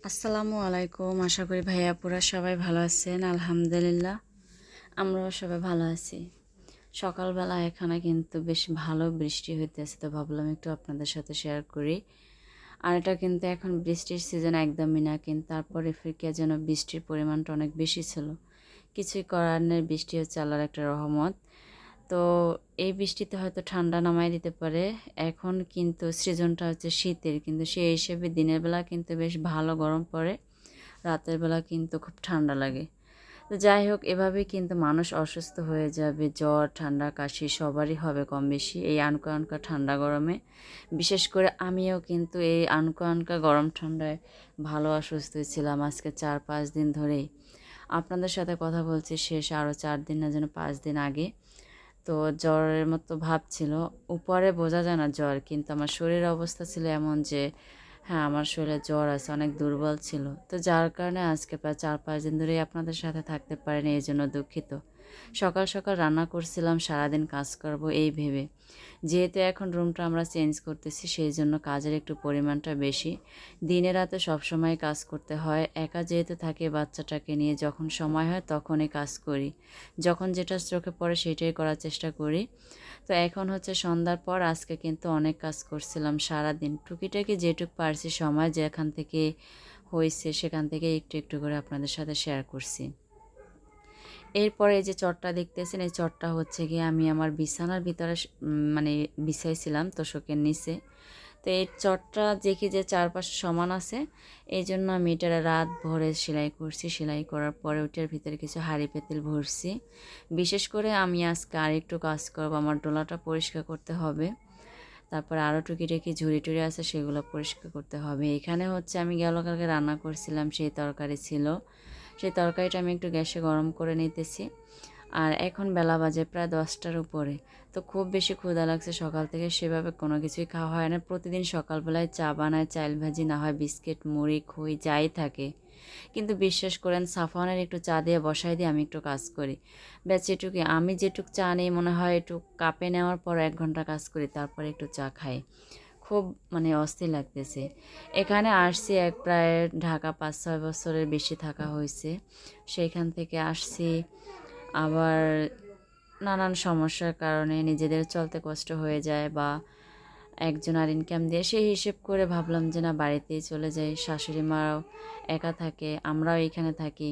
আসসালামু আলাইকুম। আশা করি ভাইয়া আপুরা সবাই ভালো আছেন। আলহামদুলিল্লাহ আমরাও সবাই ভালো আছি। সকালবেলা এখানে কিন্তু বেশ ভালো বৃষ্টি হইতেছে, তো ভাবলাম একটু আপনাদের সাথে শেয়ার করি। আর এটা কিন্তু এখন বৃষ্টির সিজন একদমই না, কিন্তু তারপরে ফিরকে যেন বৃষ্টির পরিমাণটা অনেক বেশি ছিল। কিছুই করার নেই, বৃষ্টি হচ্ছে আল্লাহর একটা রহমত। তো এই বৃষ্টিতে হয়তো ঠান্ডা নামায় দিতে পারে। এখন কিন্তু সিজনটা হচ্ছে শীতের, কিন্তু সেই হিসেবে দিনের বেলা কিন্তু বেশ ভালো গরম পড়ে, রাতের বেলা কিন্তু খুব ঠান্ডা লাগে। তো যাই হোক, এভাবেই কিন্তু মানুষ অসুস্থ হয়ে যাবে। জ্বর, ঠান্ডা, কাশি সবারই হবে কম বেশি এই আনকা আনকা ঠান্ডা গরমে। বিশেষ করে আমিও কিন্তু এই আনকা আনকা গরম ঠান্ডায় ভালো অসুস্থ ছিলাম আজকে 4-5 দিন ধরেই। আপনাদের সাথে কথা বলছি শেষ আরও 4 দিন না যেন 5 দিন আগে। তো জ্বরের মতো ভাব ছিল, উপরে বোঝা যায় না জ্বর, কিন্তু আমার শরীরের অবস্থা ছিল এমন যে হ্যাঁ, আমার শরীরে জ্বর আছে, অনেক দুর্বল ছিল। তো যার কারণে আজকে প্রায় 4-5 দিন ধরেই আপনাদের সাথে থাকতে পারিনি, এই জন্য দুঃখিত। সকাল সকাল রান্না করছিলাম, সারাদিন কাজ করব এই ভেবে। যেহেতু এখন রুমটা আমরা চেঞ্জ করতেছি, সেই জন্য কাজের একটু পরিমাণটা বেশি। দিনে রাতে সবসময় কাজ করতে হয়, একা যেহেতু থাকে বাচ্চাটাকে নিয়ে, যখন সময় হয় তখনই কাজ করি। যখন যেটা চোখে পড়ে সেটাই করার চেষ্টা করি। তো এখন হচ্ছে সন্ধ্যার পর আজকে কিন্তু অনেক কাজ করছিলাম সারাদিন, টুকিটাকি যেটুক পারছি সময় যেখান থেকে হয়েছে সেখান থেকে একটু একটু করে আপনাদের সাথে শেয়ার করছি। এরপরে এই যে চটটা দেখতেছেন, এই চটটা হচ্ছে গিয়ে আমি আমার বিছানার ভিতরে মানে বিছাইছিলাম তোশকের নিচে। তো এই চটটা দেখি যে চারপাশে সমান আছে, এই জন্য আমি এটা রাত ভরে সেলাই করছি। সেলাই করার পরে ওটার ভিতরে কিছু হাঁড়ি পেতিল ভরছি। বিশেষ করে আমি আজকে আরেকটু কাজ করব, আমার ডোলাটা পরিষ্কার করতে হবে। তারপর আরও টুকিটাকি ঝুড়ি টুড়ি আছে, সেগুলো পরিষ্কার করতে হবে। এখানে হচ্ছে আমি কালকে রান্না করছিলাম, সেই তরকারি ছিল। সেই তরকারিটা আমি একটু গ্যাসে গরম করে নিতেছি। আর এখন বেলা বাজে প্রায় 10টার উপরে। তো খুব বেশি ক্ষুধা লাগছে, সকাল থেকে সেভাবে কোনো কিছুই খাওয়া হয় না। প্রতিদিন সকালবেলায় চা বানায়, চাল ভাজি না হয় বিস্কিট, মুড়ি, খই যাই থাকে। কিন্তু বিশ্বাস করেন, সাফওয়ানের একটু চা দিয়ে বসাই দিয়ে আমি একটু কাজ করি। ব্যাস এটুকুই। আমি যেটুক চা নিই মনে হয় একটু কাপে নেওয়ার পর 1 ঘন্টা কাজ করি, তারপরে একটু চা খাই। খুব অস্থির লাগতেছে। এখানে আসছি প্রায় ঢাকা 5-6 বছরের বেশি থাকা হয়েছে। সেইখান থেকে আসছি, আবার নানান সমস্যার কারণে নিজেদের চলতে কষ্ট হয়ে যায়, বা একজন আর ইনকাম দিয়ে সেই হিসেব করে ভাবলাম যে না, বাড়িতেই চলে যাই। শাশুড়ি মাও একা থাকে, আমরাও এখানে থাকি,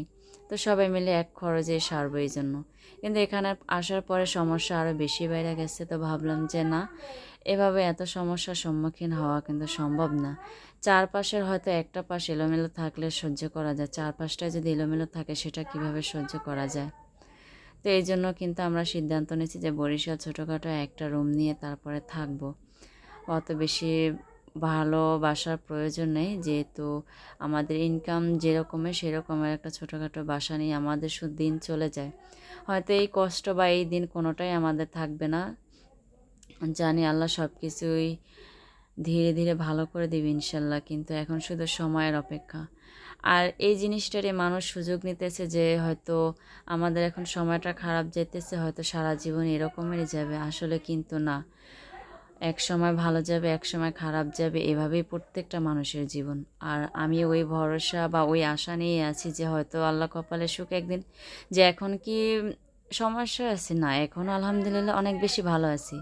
তো সবাই মিলে এক খরচে সারবো এই জন্য। কিন্তু এখানে আসার পরে সমস্যা আরও বেশি বেড়ে গেছে, তো ভাবলাম যে না, এভাবে এত সমস্যার সম্মুখীন হওয়া কিন্তু সম্ভব না। চারপাশের হয়তো একটা পাশ এলোমেলো থাকলে সহ্য করা যায়, চারপাশটায় যদি এলোমেলো থাকে সেটা কিভাবে সহ্য করা যায়। তো এই জন্য কিন্তু আমরা সিদ্ধান্ত নিয়েছি যে বরিশাল ছোটোখাটো একটা রুম নিয়ে তারপরে থাকবো। অত বেশি ভালোবাসার প্রয়োজন নেই, যেহেতু আমাদের ইনকাম যেরকমের সেরকমের একটা ছোটোখাটো বাসা নিয়ে আমাদের দিন চলে যায়। হয়তো এই কষ্ট বা এই দিন কোনোটাই আমাদের থাকবে না, জানি আল্লাহ সব কিছুই ধীরে ধীরে ভালো করে দেবে ইনশাল্লাহ। কিন্তু এখন শুধু সময়ের অপেক্ষা। আর এই জিনিসটারই মানুষ সুযোগ নিতেছে যে হয়তো আমাদের এখন সময়টা খারাপ যেতেছে, হয়তো সারা জীবন এরকমেরই যাবে। আসলে কিন্তু না, এক সময় ভালো যাবে, এক সময় খারাপ যাবে, এভাবেই প্রত্যেকটা মানুষের জীবন। আর আমি ওই ভরসা বা ওই আশা নিয়ে আছি যে হয়তো আল্লাহ কপালে সুখ একদিন, যে এখন কি সমস্যা আছে না, এখন আলহামদুলিল্লাহ অনেক বেশি ভালো আছি।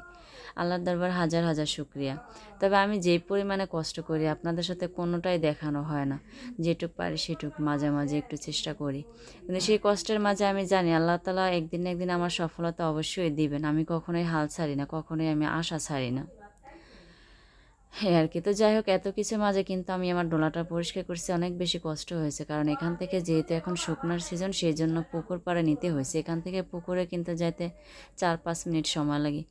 আল্লাহর দরবার হাজার হাজার শুক্রিয়া। তবে আমি যেই পরিমাণে কষ্ট করি আপনাদের সাথে কোনোটাই দেখানো হয় না। যেটুক পারি সেটুক মাঝে মাঝে একটু চেষ্টা করি, কিন্তু সেই কষ্টের মাঝে আমি জানি আল্লাহ তাআলা একদিন না একদিন আমার সফলতা অবশ্যই দিবেন। আমি কখনোই হাল ছাড়ি না, কখনোই আমি আশা ছাড়ি না। হ্যাঁ আর কি। তো যাই হোক, এত কিছুর মাঝে কিন্তু আমি আমার ডোলাটা পরিষ্কার করছি, অনেক বেশি কষ্ট হয়েছে। কারণ এখান থেকে যেহেতু এখন শুকনার সিজন, সেই জন্য পুকুর পাড়ে নিতে হয়েছে। এখান থেকে পুকুরে কিন্তু যাইতে 4-5 মিনিট সময় লাগে।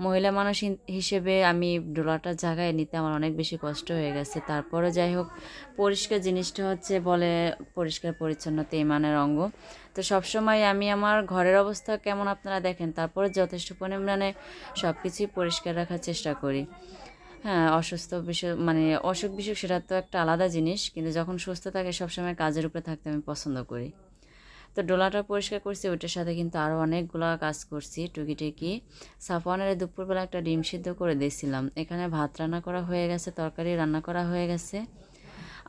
মহিলা মানুষ হিসেবে আমি ডোলাটা জায়গায় নিতে আমার অনেক বেশি কষ্ট হয়ে গেছে। তারপরে যাই হোক, পরিষ্কার জিনিসটা হচ্ছে বলে পরিষ্কার পরিচ্ছন্নতা ইমানের অঙ্গ। তো সবসময় আমি আমার ঘরের অবস্থা কেমন আপনারা দেখেন, তারপরে যথেষ্ট পরিমাণে সব কিছুই পরিষ্কার রাখার চেষ্টা করি। হ্যাঁ, অসুস্থ বিষয় অসুখ বিসুখ সেটা তো একটা আলাদা জিনিস। কিন্তু যখন সুস্থ থাকে সবসময় কাজের উপরে থাকতে আমি পছন্দ করি। তো ডোলাটা পরিষ্কার করছি, ওইটার সাথে কিন্তু আরও অনেকগুলো কাজ করছি টুকিটাকি। সাফওয়ানের দুপুরবেলা একটা ডিম সিদ্ধ করে দিয়েছিলাম। এখানে ভাত রান্না করা হয়ে গেছে, তরকারি রান্না করা হয়ে গেছে।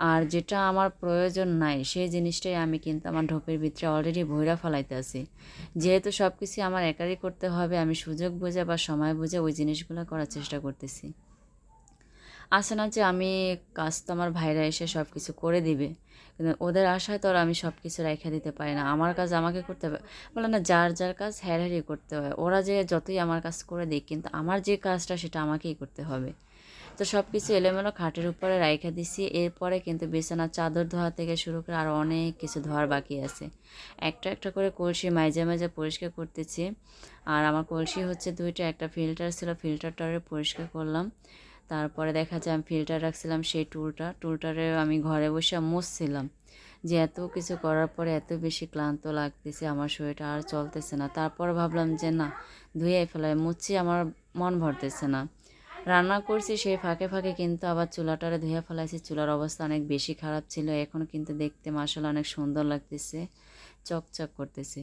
আর যেটা আমার প্রয়োজন নাই সেই জিনিসটাই আমি কিন্তু আমার ঢোপের ভিতরে অলরেডি ভইরা ফেলাইতে আছি। যেহেতু সব কিছু আমার একারই করতে হবে, আমি সুযোগ বুঝে বা সময় বুঝে ওই জিনিসগুলো করার চেষ্টা করতেছি। আছে না যে আমি কাজ তো আমার ভাইরা এসে সব কিছু করে দিবে, কিন্তু ওদের আশায় তো আর আমি সব কিছু রেখে দিতে পারি না। আমার কাজ আমাকে করতে হবে, বলে না যার যার কাজ হ্যারি করতে হয়। ওরা যে যতই আমার কাজ করে দিক, কিন্তু আমার যে কাজটা সেটা আমাকেই করতে হবে। তো সব কিছু এলোমেলো খাটের উপরে রাইখা দিছি। এরপরে কিন্তু বিছানার চাদর ধোয়া থেকে শুরু করে আরও অনেক কিছু ধোয়ার বাকি আছে। একটা একটা করে কলসি মাঝে মাঝে পরিষ্কার করতেছি। আর আমার কলসি হচ্ছে দুইটা, একটা ফিল্টার ছিল, ফিল্টারটারে পরিষ্কার করলাম। তারপরে দেখা যায় আমি ফিল্টার রাখছিলাম সেই টুলটারে আমি ঘরে বসে মুছছিলাম। যে এত কিছু করার পরে এত বেশি ক্লান্ত লাগতেছে, আমার শরীরটা আর চলতেছে না। তারপর ভাবলাম যে না, ধুয়ে ফেলাই, মুছছি, আমার মন ভরতেছে না। রান্না করছি সেই ফাঁকে ফাঁকে কিন্তু আবার চুলাটারে ধুয়ে ফেলাইছি। চুলার অবস্থা অনেক বেশি খারাপ ছিল, এখন কিন্তু দেখতে মাসাল্লাহ অনেক সুন্দর লাগতেছে, চকচক করতেছে।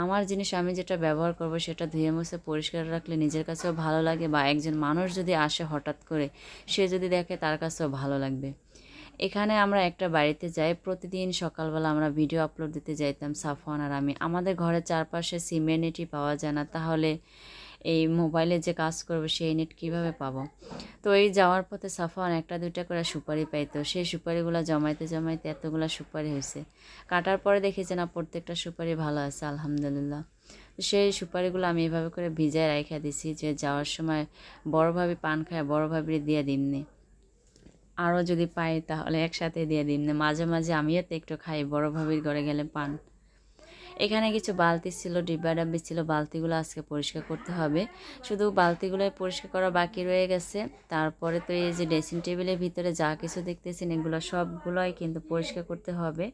আমার জিনিস আমি যেটা ব্যবহার করব সেটা ধুয়ে মুছে পরিষ্কার রাখলে নিজের কাছেও ভালো লাগে, বা একজন মানুষ যদি আসে হঠাৎ করে, সে যদি দেখে তার কাছেও ভালো লাগবে। এখানে আমরা একটা বাড়িতে যাই, প্রতিদিন সকালবেলা আমরা ভিডিও আপলোড দিতে যাইতাম সাফওয়ান আর আমি। আমাদের ঘরের চারপাশে সিমেন্টই পাওয়া যায় না, তাহলে এই মোবাইলে যে কাজ করবো সেই নেট কীভাবে পাবো? তো এই যাওয়ার পথে সাফওয়ান একটা দুইটা করে সুপারি পাইতো, সেই সুপারিগুলো জমাইতে জমাইতে এতগুলো সুপারি হয়েছে। কাটার পরে দেখি যে না, প্রত্যেকটা সুপারি ভালো আছে আলহামদুলিল্লাহ। তো সেই সুপারিগুলো আমি এভাবে করে ভিজায় রাইখা দিছি, যে যাওয়ার সময় বড় ভাবি পান খায়, বড় ভাবির দিয়ে দিমনি, আরও যদি পাই তাহলে একসাথে দিয়ে দিমনি। মাঝে মাঝে আমিও তো একটু খাই বড় ভাবির ঘরে গেলে পান। এখানে কিছু বালতি ছিল, ডিব্বা ডাব্বি ছিল, বালতিগুলো আজকে পরিষ্কার করতে হবে। শুধু বালতিগুলো পরিষ্কার করা বাকি রয়ে গেছে। তারপরে তো এই যে ড্রেসিং টেবিলের ভিতরে যা কিছু দেখতেছেন এগুলো সবগুলোই কিন্তু পরিষ্কার করতে হবে।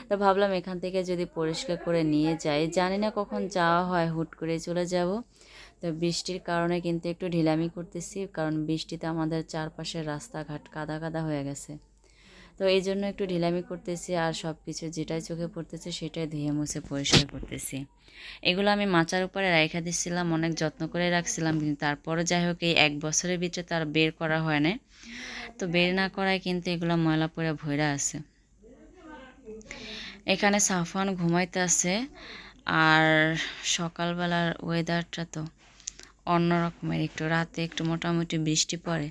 তো ভাবলাম এখান থেকে যদি পরিষ্কার করে নিয়ে যাই, জানি না কখন যাওয়া হয়, হুট করে চলে যাব। তো বৃষ্টির কারণে কিন্তু একটু ঢিলামি করতেছি, কারণ বৃষ্টিতে আমাদের চারপাশের রাস্তাঘাট কাদা কাদা হয়ে গেছে। তো এই জন্য একটু ঢিলামি করতেছি, আর সব কিছু যেটাই চোখে পড়তেছে সেটাই ধুয়ে মুছে পরিষ্কার করতেছি। এগুলো আমি মাচার উপরে রাইখা দিচ্ছিলাম, অনেক যত্ন করে রাখছিলাম, কিন্তু তারপরে যাই হোক এই 1 বছরের ভিতরে তার বের করা হয় না। তো বের না করায় কিন্তু এগুলো ময়লা পড়ে ভইরা আছে। এখানে সাফওয়ান ঘুমাইতে আছে। আর সকালবেলার ওয়েদারটা তো অন্য রকমের, একটু রাতে একটু মোটামুটি বৃষ্টি পড়ে।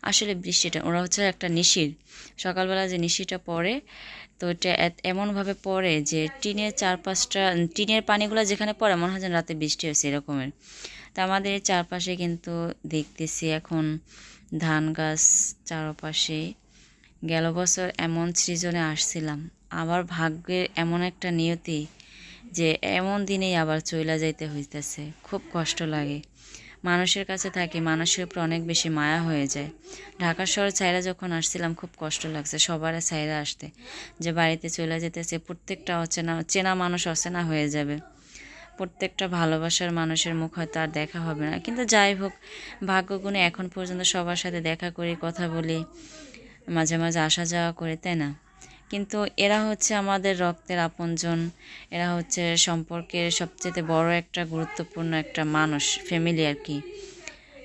আসলে বৃষ্টিটা ওরা হচ্ছে একটা নিশির, সকালবেলা যে নিশিটা পড়ে, তো এটা এমনভাবে পড়ে যে টিনের চারপাশটা, টিনের পানিগুলো যেখানে পড়ে মনে হয় যেন রাতে বৃষ্টি হয়েছে এরকমের। তো আমাদের এই চারপাশে কিন্তু দেখতেছি এখন ধান গাছ চারপাশে। গেল বছর এমন সৃজনে আসছিলাম, আবার ভাগ্যের এমন একটা নিয়তি যে এমন দিনেই আবার চইলা যাইতে হইতেছে, খুব কষ্ট লাগে। মানুষের কাছে থাকি, মানুষের উপর অনেক বেশি মায়া হয়ে যায়। ঢাকা শহর ছাইরা যখন আসছিলাম খুব কষ্ট লাগছে সবার ছাইরা আসতে, যে বাড়িতে চলে যেতেছে, প্রত্যেকটা অচেনা চেনা মানুষ অচেনা হয়ে যাবে, প্রত্যেকটা ভালোবাসার মানুষের মুখ হয়তো আর দেখা হবে না। কিন্তু যাই হোক, ভাগ্যগুণে এখন পর্যন্ত সবার সাথে দেখা করি, কথা বলি, মাঝে মাঝে আসা যাওয়া করে, তাই না? কিন্তু এরা হচ্ছে আমাদের রক্তের আপনজন, এরা হচ্ছে সম্পর্কের সবচেয়ে বড় একটা গুরুত্বপূর্ণ একটা মানুষ, ফ্যামিলি আর কি।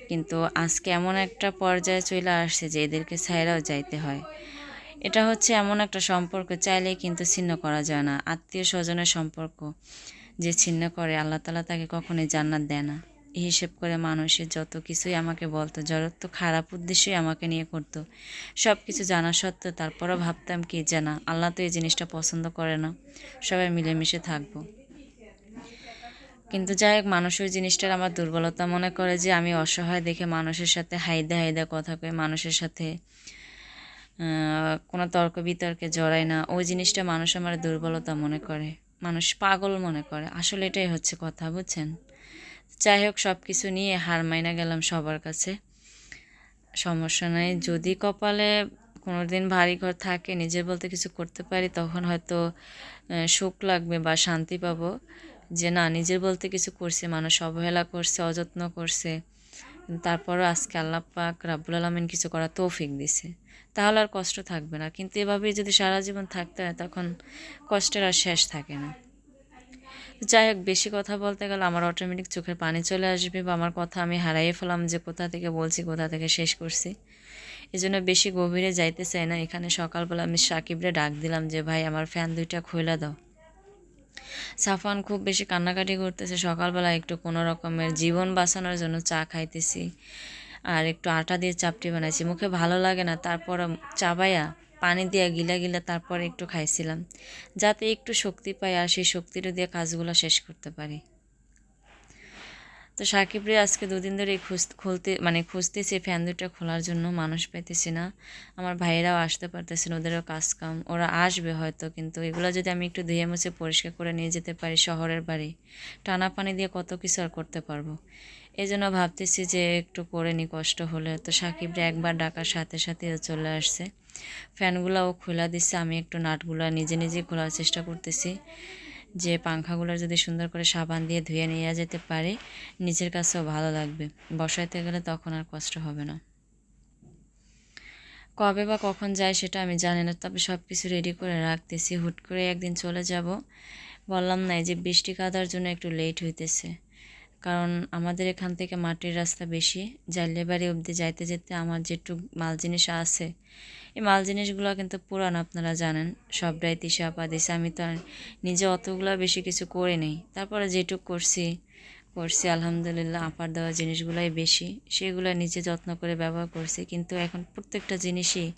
কিন্তু আজকে এমন একটা পর্যায়ে চলে আসছে যে এদেরকে ছাইরাও যাইতে হয়। এটা হচ্ছে এমন একটা সম্পর্ক চাইলেই কিন্তু ছিন্ন করা যায় না। আত্মীয় স্বজনের সম্পর্ক যে ছিন্ন করে, আল্লাহ তাআলা তাকে কখনোই জান্নাত দেয় না। এই হিসেব করে মানুষের যত কিছুই আমাকে বলতো, যত খারাপ উদ্দেশ্যই আমাকে নিয়ে করতো, সব কিছু জানা সত্ত্বেও তারপরও ভাবতাম কি যে না, আল্লাহ তো এই জিনিসটা পছন্দ করে না, সবাই মিলেমিশে থাকবো। কিন্তু যাই হোক, মানুষ ওই জিনিসটার আমার দুর্বলতা মনে করে, যে আমি অসহায় দেখে মানুষের সাথে হাইদা হাইদা কথা কই, মানুষের সাথে কোনো তর্ক বিতর্কে জড়াই না। ওই জিনিসটা মানুষ আমার দুর্বলতা মনে করে, মানুষ পাগল মনে করে। আসলে এটাই হচ্ছে কথা, বুঝছেন? যাই হোক, সব কিছু নিয়ে হার মাইনা গেলাম সবার কাছে। সমস্যা নাই, যদি কপালে কোনোদিন ভারী ঘর থাকে, নিজের বলতে কিছু করতে পারি, তখন হয়তো সুখ লাগবে বা শান্তি পাবো, যে না, নিজের বলতে কিছু করছে, মানুষ অবহেলা করছে, অযত্ন করছে, তারপরও আজকে আল্লাহ পাক রাব্বুল আলামিন কিছু করার তৌফিক দিছে, তাহলে আর কষ্ট থাকবে না। কিন্তু এভাবেই যদি সারা জীবন থাকতে হয়, তখন কষ্টের আর শেষ থাকে না। যাই হোক, বেশি কথা বলতে গেলে আমার অটোমেটিক চোখের পানি চলে আসবে, বা আমার কথা আমি হারাইয়ে ফেলাম যে কোথা থেকে বলছি, কোথা থেকে শেষ করছি। এই জন্য বেশি গভীরে যাইতে চাই না। এখানে সকালবেলা আমি সাকিবরে ডাক দিলাম যে ভাই আমার ফ্যান 2টা খুইলা দাও। সাফওয়ান খুব বেশি কান্নাকাটি করতেছে। সকালবেলা একটু কোনো রকমের জীবন বাঁচানোর জন্য চা খাইতেছি, আর একটু আটা দিয়ে চাপটি বানাইছি। মুখে ভালো লাগে না, তারপর চাবাইয়া পানি দিয়ে গিলা গিলা তারপরে একটু খাইছিলাম, যাতে একটু শক্তি পাই আর সেই শক্তিটা দিয়ে কাজগুলো শেষ করতে পারি। তো সাকিবরে আজকে 2 দিন ধরে খুঁজতেছি ফ্যান 2টা খোলার জন্য, মানুষ পাইতেছি না। আমার ভাইয়েরাও আসতে পারতেছে না, ওদেরও কাজ কাম, ওরা আসবে হয়তো, কিন্তু এগুলো যদি আমি একটু ধুয়ে মুছে পরিষ্কার করে নিয়ে যেতে পারি শহরের বাড়ি, টানা পানি দিয়ে কত কিছু আর করতে পারবো। এই জন্য ভাবতেছি যে একটু করে নি কষ্ট হলে। তো সাকিবরে একবার ডাকার সাথে সাথে ও চলে আসছে, ফ্যানগুলোও খোলা দিচ্ছে। আমি একটু নাটগুলো নিজে নিজে খোলার চেষ্টা করতেছি, যে পাংখাগুলো যদি সুন্দর করে সাবান দিয়ে ধুয়ে নিয়ে যেতে পারি, নিজের কাছেও ভালো লাগবে। বসাইতে গেলে তখন আর কষ্ট হবে না। কবে বা কখন যায় সেটা আমি জানি না, তবে সব কিছু রেডি করে রাখতেছি। হুট করে একদিন চলে যাব, বললাম না, এই যে বৃষ্টি কাদার জন্য একটু লেট হইতেছে। কারণ আমাদের এখান থেকে মাটির রাস্তা বেশি, জাইলেবাড়ি অবধি যাইতে যেতে আমার যেটুক মাল জিনিস আছে, এই মাল জিনিসগুলো কিন্তু পুরান, আপনারা জানেন। সবটাই তিসা আপা দিছে, আমি তো আর নিজে অতগুলো বেশি কিছু করে নেই। তারপরে যেটুক করছি আলহামদুলিল্লাহ। আপার দেওয়া জিনিসগুলাই বেশি, সেগুলো নিজে যত্ন করে ব্যবহার করছি। কিন্তু এখন প্রত্যেকটা জিনিসই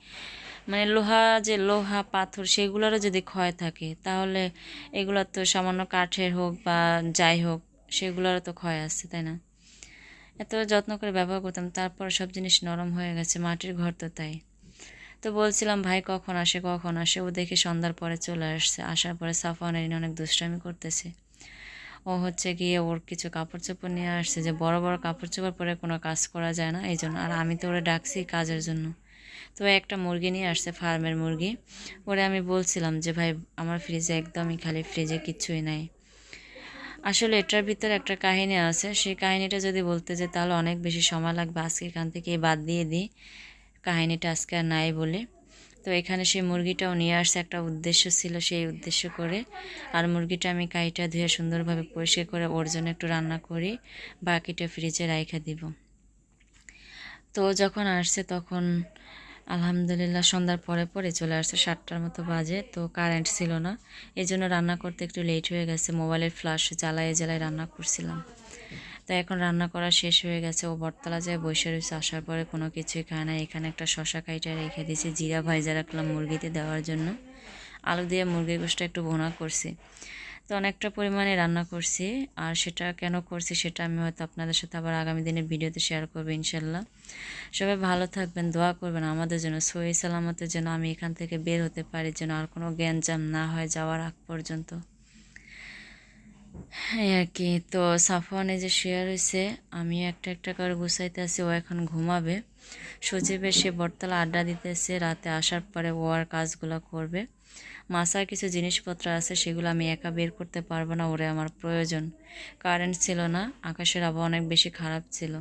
লোহা পাথর সেগুলোরও যদি ক্ষয় থাকে, তাহলে এগুলো তো সামান্য কাঠের হোক বা যাই হোক, সেগুলোরও তো ক্ষয় আছে, তাই না? এত যত্ন করে ব্যবহার করতাম, তারপর সব জিনিস নরম হয়ে গেছে। মাটির ঘর তো তাই। তো বলছিলাম ভাই কখন আসে, ও দেখে সন্ধ্যার পরে চলে আসছে। আসার পরে সাফওয়ানের অনেক দুষ্টামি করতেছে। ও হচ্ছে গিয়ে ওর কিছু কাপড় চোপড় নিয়ে আসছে, যে বড় বড় কাপড় চোপড় পরে কোনো কাজ করা যায় না, এই জন্য। আর আমি তো ওরে ডাকছি কাজের জন্য। তো একটা মুরগি নিয়ে আসছে, ফার্মের মুরগি। ওরে আমি বলছিলাম যে ভাই আমার ফ্রিজে একদমই খালি, ফ্রিজে কিচ্ছুই নাই। আসলে এটার ভিতরে একটা কাহিনী আছে, সেই কাহিনীটা যদি বলতে যাই তাহলে অনেক বেশি সময় লাগবে। আজকে এখান থেকে বাদ দিয়ে দিই, কাহিনীটা আজকে আর নাই বলে। তো এখানে সেই মুরগিটাও নিয়ে আসছে, একটা উদ্দেশ্য ছিল, সেই উদ্দেশ্য করে। আর মুরগিটা আমি কাইটা ধুয়ে সুন্দরভাবে পরিষ্কার করে ওর জন্য একটু রান্না করি, বাকিটা ফ্রিজে রাইখা দিব। তো যখন আসছে তখন আলহামদুলিল্লাহ সন্ধ্যার পরে পরে চলে আসছে, 7টার মতো বাজে। তো কারেন্ট ছিল না, এই জন্য রান্না করতে একটু লেট হয়ে গেছে। মোবাইলের ফ্ল্যাশ জ্বালায় জ্বালায় রান্না করছিলাম। তো এখন রান্না করা শেষ হয়ে গেছে। ও বটতলা যায় বসে রয়েছে, আসার পরে কোনো কিছুই খায় না। এখানে একটা শশা কাইটা রেখে দিয়েছি, জিরা ভাইজা রাখলাম মুরগিতে দেওয়ার জন্য। আলু দিয়ে মুরগির গোশটা একটু ভুনা করছি। তো অনেকটা পরিমাণে রান্না করছি, আর সেটা কেন করছি সেটা আমি হয়তো আপনাদের সাথে আবার আগামী দিনের ভিডিওতে শেয়ার করবো ইনশাল্লাহ। সবাই ভালো থাকবেন, দোয়া করবেন আমাদের জন্য, সহি সালামতের জন্য আমি এখান থেকে বের হতে পারি, যেন আর কোনো গ্যাঞ্জাম না হয় যাওয়ার আগ পর্যন্ত। এই আর কি। তো সাফওয়ানে যে শেয়ার হয়েছে, আমি একটা একটা করে গুছাইতে আছি, ও এখন ঘুমাবে। সজীবের সে বটতলা আড্ডা দিতেছে, রাতে আসার পরে ও আর কাজগুলো করবে। মাসার কিছু জিনিসপত্র আছে, সেগুলো আমি একা বের করতে পারবো না, ওরে আমার প্রয়োজন। কারেন্ট ছিল না, আকাশের আবহাওয়া অনেক বেশি খারাপ ছিল।